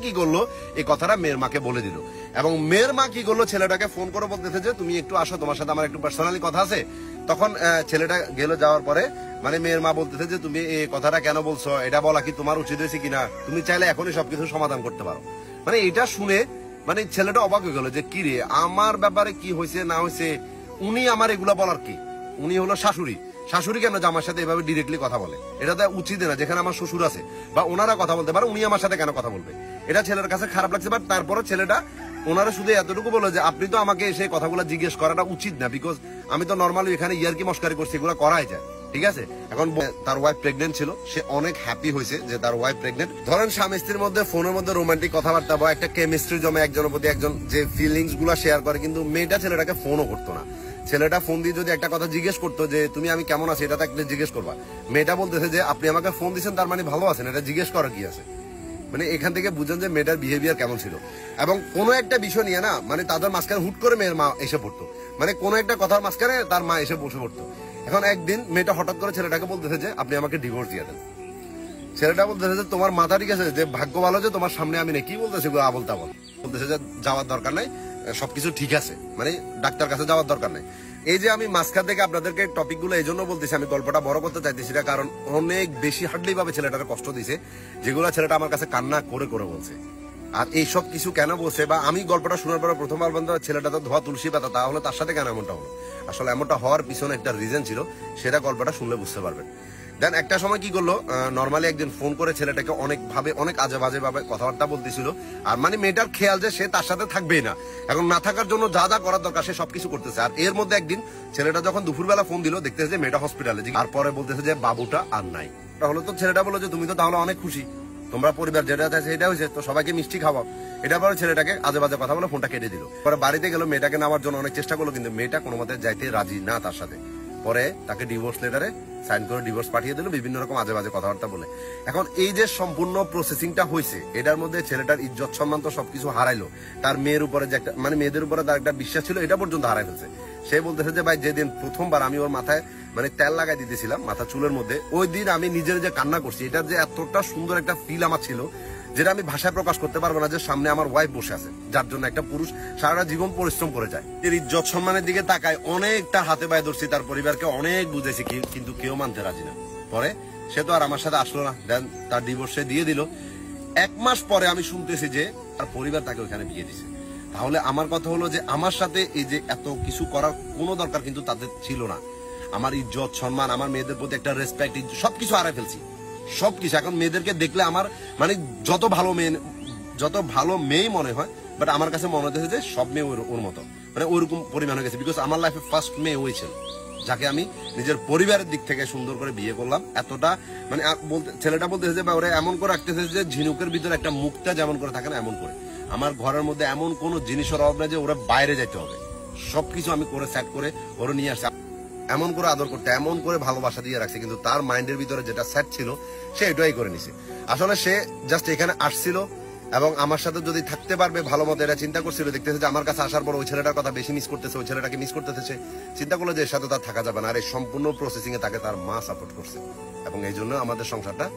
কি করলো, এই কথাটা মেয়ের মাকে বলে দিল। এবং মেয়ের মা কি করলো, ছেলেটাকে ফোন করে বলতেছে যে তুমি একটু আসো, তোমার সাথে আমার একটু পার্সোনালি কথা আছে। তখন ছেলেটা গেল, যাওয়ার পরে মানে মেয়ের মা বলতেছে যে তুমি এই কথাটা কেন বলছো, এটা বলা কি তোমার উচিত হয়েছে কিনা, তুমি চাইলে এখনই সবকিছু সমাধান করতে পারো। মানে এটা শুনে মানে ছেলেটা অবাক হয়ে গেল যে কি রে, আমার ব্যাপারে কি হয়েছে না হয়েছে, উনি আমার এগুলা বলার কি, উনি হলো শাশুড়ি, শাশুড়ি কেন আমার সাথে এভাবে ডিরেক্টলি কথা বলে, এটা তো উচিত না, যেখানে আমার শ্বশুর আছে বা ওনারা কথা বলতে পারে, উনি আমার সাথে কেন কথা বলবে। এটা ছেলের কাছে খারাপ লাগছে। বাট তারপরে ছেলেটা ওনারা শুধু এতটুকু বলে যে আপনি তো আমাকে এসে কথাগুলো জিজ্ঞেস করাটা উচিত না, বিকজ আমি তো নর্মালি এখানে ইয়ারকি মস্কারি করছি, এগুলো করাই যায়, ঠিক আছে। এখন তার ওয়াইফ প্রেগনেন্ট ছিল, সে অনেক হ্যাপি হয়েছে যে তার ওয়াইফ প্রেগনেন্ট। ধরেন স্বামী স্ত্রীর মধ্যে ফোনের মধ্যে রোমান্টিক কথাবার্তা বা একটা কেমিস্ট্রি জমে, একজনের প্রতি একজন যে ফিলিংস গুলা শেয়ার করে, কিন্তু মেয়েটা ছেলেটাকে ফোনও করতো না। ছেলেটা ফোন দিয়ে যদি একটা কথা জিজ্ঞেস করতো যে তুমি আমি কেমন আছি, এটা তো একটা জিজ্ঞেস করবা, মেয়েটা বলতেছে যে আপনি আমাকে ফোন দিচ্ছেন তার মানে ভালো আছেন, এটা জিজ্ঞেস করার কি আছে। মানে এখান থেকে বুঝেন যে মেয়েটার বিহেভিয়ার কেমন ছিল। এবং কোনো একটা বিষয় নিয়ে না, মানে তাদের মাঝখানে হুট করে মেয়ের মা এসে পড়তো, মানে কোনো একটা কথার মাঝখানে তার মা এসে বসে পড়তো। এখন একদিন মেয়েটা হঠাৎ করে ছেলেটাকে বলতেছে যে আপনি আমাকে ডিভোর্স দিয়ে দেন। ছেলেটা বলতেছে যে তোমার মাথা ঠিক আছে, যে ভাগ্য ভালো যে তোমার সামনে আমি নেই, কি বলতেছে আবল তাবল বলতেছে যে যাওয়ার দরকার নাই, সবকিছু ঠিক আছে, মানে ডাক্তার কাছে যাওয়ার দরকার নাই। এই যে আমি মাঝখান থেকে আপনাদেরকে টপিক গুলো এই জন্য বলতেছি, আমি গল্পটা বড় করতে চাইতেছি না, কারণ অনেক বেশি হার্ডলি ভাবে ছেলেটার কষ্ট দিছে, যেগুলো ছেলেটা আমার কাছে কান্না করে করে বলছে। আর এইসব কিছু কেন বলছে, বা আমি গল্পটা শোনার পরে প্রথমবার বন্ধু ছেলেটা তো ধোয়া তুলসী পাতা, তাহলে তার সাথে কেন এমনটা হলো, আসলে এমনটা হওয়ার পিছনে একটা রিজন ছিল, সেটা গল্পটা শুনলে বুঝতে পারবেন। দেন একটা সময় কি করলো, নর্মালি একদিন ফোন করে ছেলেটাকে অনেক আজে বাজে ভাবে কথাবার্তা বলতেছিল। আর মানে মেয়েটার খেয়াল যে সে তার সাথে থাকবেই না, এখন না থাকার জন্য যা যা করার দরকার সে সবকিছু করতেছে। আর এর মধ্যে একদিন ছেলেটা যখন দুপুরবেলা ফোন দিল, দেখতেছে যে মেয়েটা হসপিটালে, আর পরে বলতেছে যে বাবুটা আর নাই। তাহলে তো ছেলেটা বললো যে তুমি তো তাহলে অনেক খুশি, তোমরা পরিবার যেটা চাইছে সেটা হয়েছে, তো সবাইকে মিষ্টি খাওয়াও। এটা পরে ছেলেটাকে আজে বাজে কথা বলে ফোনটা কেটে দিল। পরে বাড়িতে গেল, মেয়েটাকে নেওয়ার জন্য অনেক চেষ্টা করলো, কিন্তু মেয়েটা কোনো মতে যাইতে রাজি না তার সাথে। পরে তাকে ডিভোর্স লেটারে সাইন করে ডিভোর্স পাঠিয়ে দিল, বিভিন্ন রকম আজে বাজে কথাবার্তা বলে। এখন এই যে সম্পূর্ণ প্রসেসিংটা হয়েছে, এটার মধ্যে ছেলেটার ইজ্জত সম্মান তো সবকিছু হারাইলো, তার মেয়ের উপরে যে একটা মানে মেয়েদের উপরে তার একটা বিশ্বাস ছিল, এটা পর্যন্ত হারাই ফেলছে। সে বলতেছে যে ভাই যেদিন প্রথমবার আমি ওর মাথায় মানে তেল লাগাই দিতেছিলাম মাথা চুলের মধ্যে, ওই দিন আমি নিজের যে কান্না করছি, এটার যে এতটা সুন্দর একটা ফিল আমার ছিল, যেটা আমি ভাষায় প্রকাশ করতে পারবো না, যে সামনে আমার ওয়াইফ বসে আছে, যার জন্য একটা পুরুষ সারাটা জীবন পরিশ্রম করে যায়। এর ইজ্জত সম্মানের দিকে তাকায়, অনেকটা হাতে পায়ে ধরছি, তার পরিবারকে অনেক বুঝেছি, কিন্তু কেউ মানতে রাজি না। পরে সে তো আর আমার সাথে আসলো না, দেন তার ডিভোর্সে দিয়ে দিল। 1 মাস পরে আমি শুনতেছি যে তার পরিবার তাকে ওইখানে বিয়ে দিছে। তাহলে আমার কথা হলো যে আমার সাথে এই যে এত কিছু করার কোনো দরকার কিন্তু তাদের ছিল না। আমার ইজ্জত সম্মান, আমার মেয়েদের প্রতি একটা রেসপেক্ট, সবকিছু হারাই ফেলছি, সবকিছু। এখন মেয়েদেরকে দেখলে আমার মানে যত ভালো মেয়ে মনে হয়, বাট আমার কাছে মনে হচ্ছে যে সব মেয়ে ওর মতো, মানে ওইরকম পরিমাণ হয়ে গেছে। বিকজ আমার লাইফে ফার্স্ট মেয়ে ওই ছিল, যাকে আমি নিজের পরিবারের দিক থেকে সুন্দর করে বিয়ে করলাম। এতটা মানে ছেলেটা বলতেছে যে ওরা এমন করে রাখতেছে যে ঝিনুকের ভিতরে একটা মুক্তা যেমন করে থাকে না, এমন করে। আমার ঘরের মধ্যে এমন কোন জিনিসের অভাব নাই যে ওরা বাইরে যেতে হবে, সবকিছু আমি করে সেট করে ওরা নিয়ে আসছি, এমন করে আদর করতে, এমন করে ভালোবাসা দিয়ে রাখছে। কিন্তু তার মাইন্ডের ভিতরে যেটা সেট ছিল সে এটাই করে নিছে। আসলে সে জাস্ট এখানে আসছিল এবং আমার সাথে যদি থাকতে পারবে ভালো মতো এটা চিন্তা করছিল। দেখতেছে যে আমার কাছে আসার পর ওই ছেলেটার কথা বেশি মিস করতেছে, ওই ছেলেটাকে মিস করতেছে, চিন্তা করলো যে এর সাথে তার থাকা যাবে না। আর এই সম্পূর্ণ প্রসেসিং এ তাকে তার মা সাপোর্ট করছে এবং এই জন্য আমাদের সংসারটা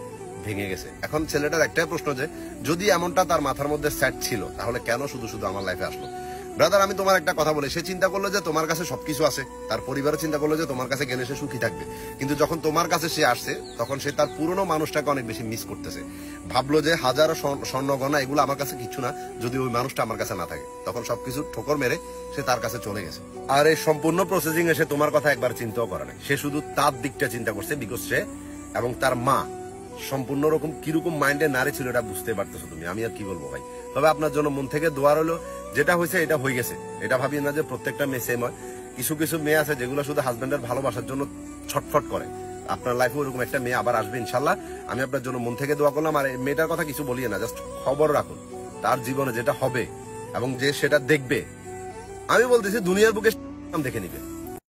ভেঙে গেছে। এখন ছেলেটার একটাই প্রশ্ন যে যদি এমনটা তার মাথার মধ্যে সেট ছিল, তাহলে কেন শুধু শুধু আমার লাইফে আসলো। ব্রাদার, আমি তোমার একটা কথা বলি, সে চিন্তা করলো যে তোমার কাছে সবকিছু আছে, তার পরিবারও চিন্তা করলো যে তোমার কাছে গেলে সে সুখী থাকবে। কিন্তু যখন তোমার কাছে সে আসছে, তখন সে তার পুরনো মানুষটাকে অনেক বেশি মিস করতেছে। ভাবলো যে হাজারো স্বর্ণ গয়না এগুলো আমার কাছে কিছু না, যদি ওই মানুষটা আমার কাছে না থাকে। তখন সবকিছু ঠোকর মেরে সে তার কাছে চলে গেছে। আর এই সম্পূর্ণ প্রসেসিং এ সে তোমার কথা একবার চিন্তাও করে না, সে শুধু তার দিকটা চিন্তা করছে। বিকজ সে এবং তার মা সম্পূর্ণ রকম কিরকম মাইন্ডে নারী ছিল এটা বুঝতে পারতেছো তুমি। আমি আর কি বলবো ভাই, তবে আপনার জন্য মন থেকে দোয়া রইলো, যেটা হয়েছে এটা হয়ে গেছে। এটা ভাবি না যে প্রত্যেকটা মেয়ে সেম হয়, কিছু কিছু মেয়ে আছে যেগুলো শুধু হাজবেন্ডের ভালোবাসার জন্য ছটফট করে। আপনার লাইফে ওরকম একটা মেয়ে আবার আসবে ইনশাল্লাহ। আমি আপনার জন্য মন থেকে দোয়া করলাম। আর মেয়েটার কথা কিছু বলিয়ে না, জাস্ট খবর রাখুন তার জীবনে যেটা হবে এবং যে সেটা দেখবে, আমি বলতেছি দুনিয়ার বুকে দেখে নিবে।